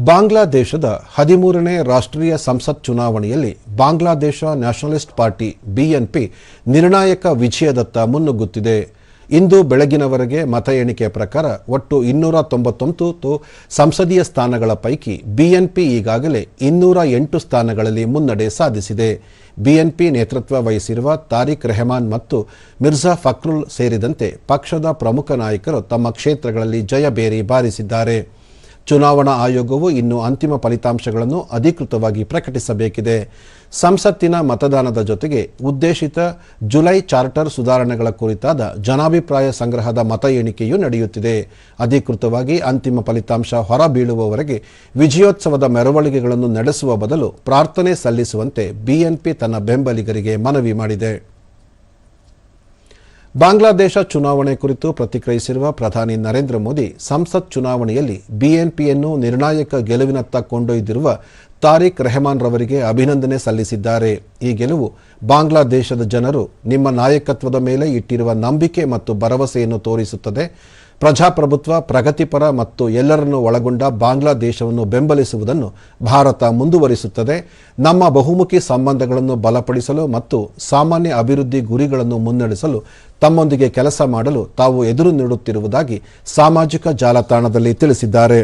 ಬಾಂಗ್ಲಾದೇಶದ 13ನೇ ರಾಷ್ಟ್ರೀಯ ಸಂಸತ್ ಚುನಾವಣೆಯಲ್ಲಿ ಬಾಂಗ್ಲಾದೇಶ ನ್ಯಾಷನಲಿಸ್ಟ್ ಪಾರ್ಟಿ ಬಿಎನ್ಪಿ ನಿರ್ಣಾಯಕ ವಿಜಯದತ್ತ ಮುನ್ನುಗ್ಗುತ್ತಿದೆ. ಇಂದು ಬೆಳಗಿನವರೆಗೆ ಮತ ಎಣಿಕೆ ಪ್ರಕಾರ ಒಟ್ಟು 299 ಸಂಸದೀಯ ಸ್ಥಾನಗಳ ಪೈಕಿ ಬಿಎನ್ಪಿ ಈಗಾಗಲೇ 208 ಸ್ಥಾನಗಳಲ್ಲಿ ಮುನ್ನಡೆ ಸಾಧಿಸಿದೆ. ಬಿಎನ್ಪಿ ನೇತೃತ್ವ ವಹಿಸಿರುವ ತಾರಿಕ್ ರೆಹಮಾನ್ ಮತ್ತು ಮಿರ್ಜಾ ಫಕ್ರುಲ್ ಸೇರಿದಂತೆ ಪಕ್ಷದ ಪ್ರಮುಖ ನಾಯಕರು ತಮ್ಮ ಕ್ಷೇತ್ರಗಳಲ್ಲಿ ಜಯಬೇರಿ ಬಾರಿಸಿದ್ದಾರೆ. ಚುನಾವಣಾ ಆಯೋಗವು ಇನ್ನು ಅಂತಿಮ ಫಲಿತಾಂಶಗಳನ್ನು ಅಧಿಕೃತವಾಗಿ ಪ್ರಕಟಿಸಬೇಕಿದೆ. ಸಂಸತ್ತಿನ ಮತದಾನದ ಜೊತೆಗೆ ಉದ್ದೇಶಿತ ಜುಲೈ ಚಾರ್ಟರ್ ಸುಧಾರಣೆಗಳ ಕುರಿತಾದ ಜನಾಭಿಪ್ರಾಯ ಸಂಗ್ರಹದ ಮತ ಎಣಿಕೆಯೂ ನಡೆಯುತ್ತಿದೆ. ಅಧಿಕೃತವಾಗಿ ಅಂತಿಮ ಫಲಿತಾಂಶ ಹೊರಬೀಳುವವರೆಗೆ ವಿಜಯೋತ್ಸವದ ಮೆರವಣಿಗೆಗಳನ್ನು ನಡೆಸುವ ಬದಲು ಪ್ರಾರ್ಥನೆ ಸಲ್ಲಿಸುವಂತೆ ಬಿಎನ್ಪಿ ತನ್ನ ಬೆಂಬಲಿಗರಿಗೆ ಮನವಿ ಮಾಡಿದೆ. ಬಾಂಗ್ಲಾದೇಶ ಚುನಾವಣೆ ಕುರಿತು ಪ್ರತಿಕ್ರಿಯಿಸಿರುವ ಪ್ರಧಾನಿ ನರೇಂದ್ರ ಮೋದಿ, ಸಂಸತ್ ಚುನಾವಣೆಯಲ್ಲಿ ಬಿಎನ್ಪಿಯನ್ನು ನಿರ್ಣಾಯಕ ಗೆಲುವಿನತ್ತ ಕೊಂಡೊಯ್ದಿರುವ ತಾರಿಕ್ ರೆಹಮಾನ್ ರವರಿಗೆ ಅಭಿನಂದನೆ ಸಲ್ಲಿಸಿದ್ದಾರೆ. ಈ ಗೆಲುವು ಬಾಂಗ್ಲಾದೇಶದ ಜನರು ನಿಮ್ಮ ನಾಯಕತ್ವದ ಮೇಲೆ ಇಟ್ಟಿರುವ ನಂಬಿಕೆ ಮತ್ತು ಭರವಸೆಯನ್ನು ತೋರಿಸುತ್ತದೆ. ಪ್ರಜಾಪ್ರಭುತ್ವ, ಪ್ರಗತಿಪರ ಮತ್ತು ಎಲ್ಲರನ್ನೂ ಒಳಗೊಂಡ ಬಾಂಗ್ಲಾದೇಶವನ್ನು ಬೆಂಬಲಿಸುವುದನ್ನು ಭಾರತ ಮುಂದುವರಿಸುತ್ತದೆ. ನಮ್ಮ ಬಹುಮುಖಿ ಸಂಬಂಧಗಳನ್ನು ಬಲಪಡಿಸಲು ಮತ್ತು ಸಾಮಾನ್ಯ ಅಭಿವೃದ್ಧಿ ಗುರಿಗಳನ್ನು ಮುನ್ನಡೆಸಲು ತಮ್ಮೊಂದಿಗೆ ಕೆಲಸ ಮಾಡಲು ತಾವು ಎದುರು ನೀಡುತ್ತಿರುವುದಾಗಿ ಸಾಮಾಜಿಕ ಜಾಲತಾಣದಲ್ಲಿ ತಿಳಿಸಿದ್ದಾರೆ.